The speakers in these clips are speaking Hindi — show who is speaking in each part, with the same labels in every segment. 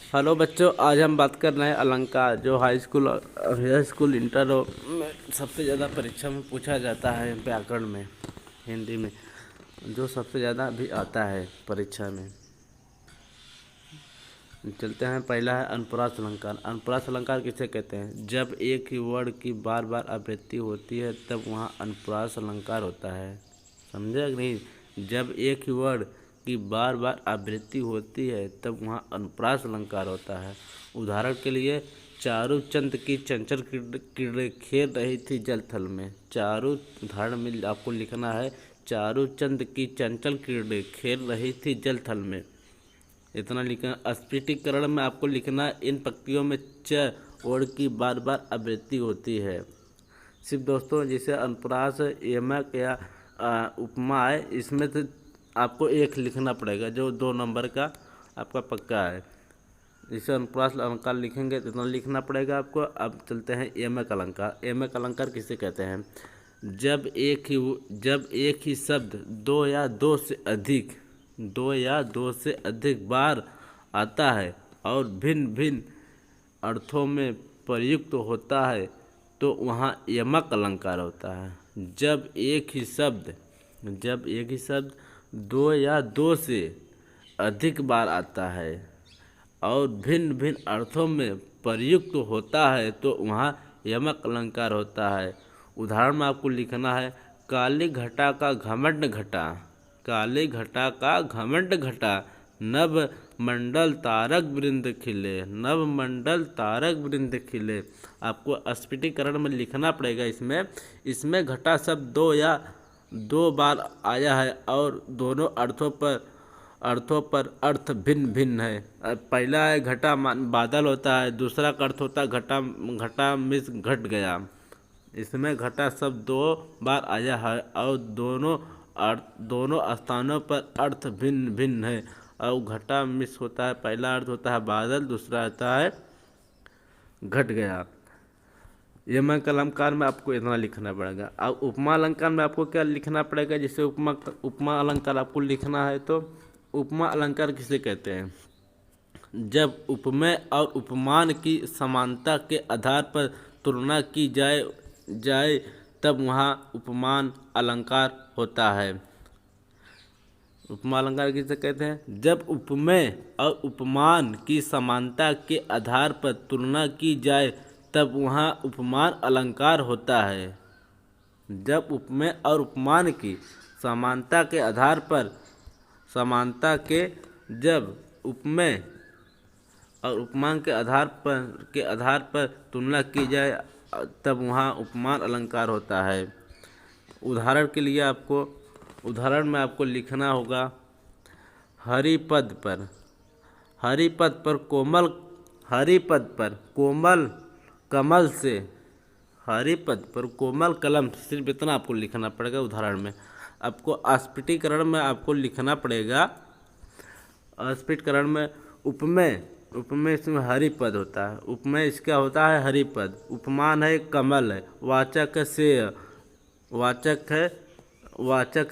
Speaker 1: हेलो बच्चों, आज हम बात कर रहे हैं अलंकार जो हाई स्कूल इंटर में सबसे ज़्यादा परीक्षा में पूछा जाता है। व्याकरण में, हिंदी में जो सबसे ज़्यादा भी आता है परीक्षा में। चलते हैं। पहला है अनुप्रास अलंकार। अनुप्रास अलंकार किसे कहते हैं? जब एक ही वर्ड की बार बार आवृत्ति होती है तब वहाँ अनुप्रास अलंकार होता है। समझे कि नहीं? जब एक ही वर्ड की बार बार आवृत्ति होती है तब वहाँ अनुप्रास अलंकार होता है। उदाहरण के लिए, चारू चंद की चंचल किरणें खेल रही थी जल थल में। चारू, उदाहरण में आपको लिखना है, चारू चंद की चंचल किरणें खेल रही थी जल थल में। इतना लिखना। स्फटिकीकरण में आपको लिखना है, इन पंक्तियों में च वर्ड की बार बार आवृत्ति होती है। सिर्फ दोस्तों, जैसे अनुप्रास, यमक या उपमा है, इसमें तो आपको एक लिखना पड़ेगा जो 2 नंबर का आपका पक्का है। जैसे अनुप्रास अलंकार लिखेंगे तो इतना लिखना पड़ेगा आपको। अब चलते हैं यमक अलंकार। यमक अलंकार किसे कहते हैं? जब एक ही शब्द दो या दो से अधिक बार आता है और भिन्न भिन्न अर्थों में प्रयुक्त होता है तो वहाँ यमक अलंकार होता है। जब एक ही शब्द दो या दो से अधिक बार आता है और भिन्न भिन्न अर्थों में प्रयुक्त होता है तो वहाँ यमक अलंकार होता है। उदाहरण में आपको लिखना है, काली घटा का घमंड घटा, काली घटा का घमंड घटा, नभ मंडल तारक वृंद खिले, नभ मंडल तारक वृंद खिले। आपको स्फटिकीकरण में लिखना पड़ेगा। इसमें घटा शब्द दो बार आया है और दोनों अर्थों पर अर्थ भिन्न भिन्न है। पहला है घटा बादल होता है, दूसरा का अर्थ होता है घटा मिस घट गया। इसमें घटा शब्द 2 बार आया है और दोनों स्थानों पर अर्थ भिन्न भिन्न है। और घटा मिस होता है, पहला अर्थ होता है बादल, दूसरा आता है घट गया। यमक अलंकार में आपको इतना लिखना पड़ेगा। अब उपमा अलंकार में आपको क्या लिखना पड़ेगा? जैसे उपमा अलंकार आपको लिखना है तो उपमा अलंकार किसे कहते हैं? जब उपमेय और उपमान की समानता के आधार पर तुलना की जाए तब वहाँ उपमान अलंकार होता है। उपमा अलंकार किसे कहते हैं? जब उपमेय और उपमान की समानता के आधार पर तुलना की जाए तब वहाँ उपमान अलंकार होता है। जब उपमेय और उपमान की समानता के आधार पर जब उपमेय और उपमान के आधार पर तुलना की जाए तब वहाँ उपमान अलंकार होता है। उदाहरण में आपको लिखना होगा, हरिपद पर कोमल कमल से, हरिपद पर कोमल कलम। सिर्फ इतना आपको लिखना पड़ेगा। उदाहरण में आपको स्फटिकीकरण में आपको लिखना पड़ेगा। स्फटिकीकरण में उपमेय इसमें हरिपद होता है। उपमेय इसका होता है हरिपद, उपमान है कमल है, वाचक है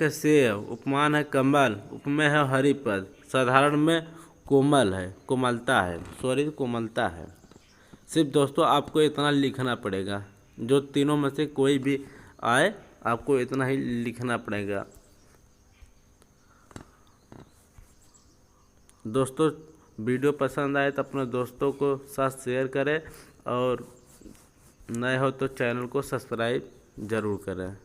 Speaker 1: सेय, उपमान है कमल, उपमेय है हरिपद, साधारण में कोमलता है। सिर्फ दोस्तों आपको इतना लिखना पड़ेगा। जो तीनों में से कोई भी आए आपको इतना ही लिखना पड़ेगा। दोस्तों, वीडियो पसंद आए तो अपने दोस्तों को साथ शेयर करें और नए हो तो चैनल को सब्सक्राइब ज़रूर करें।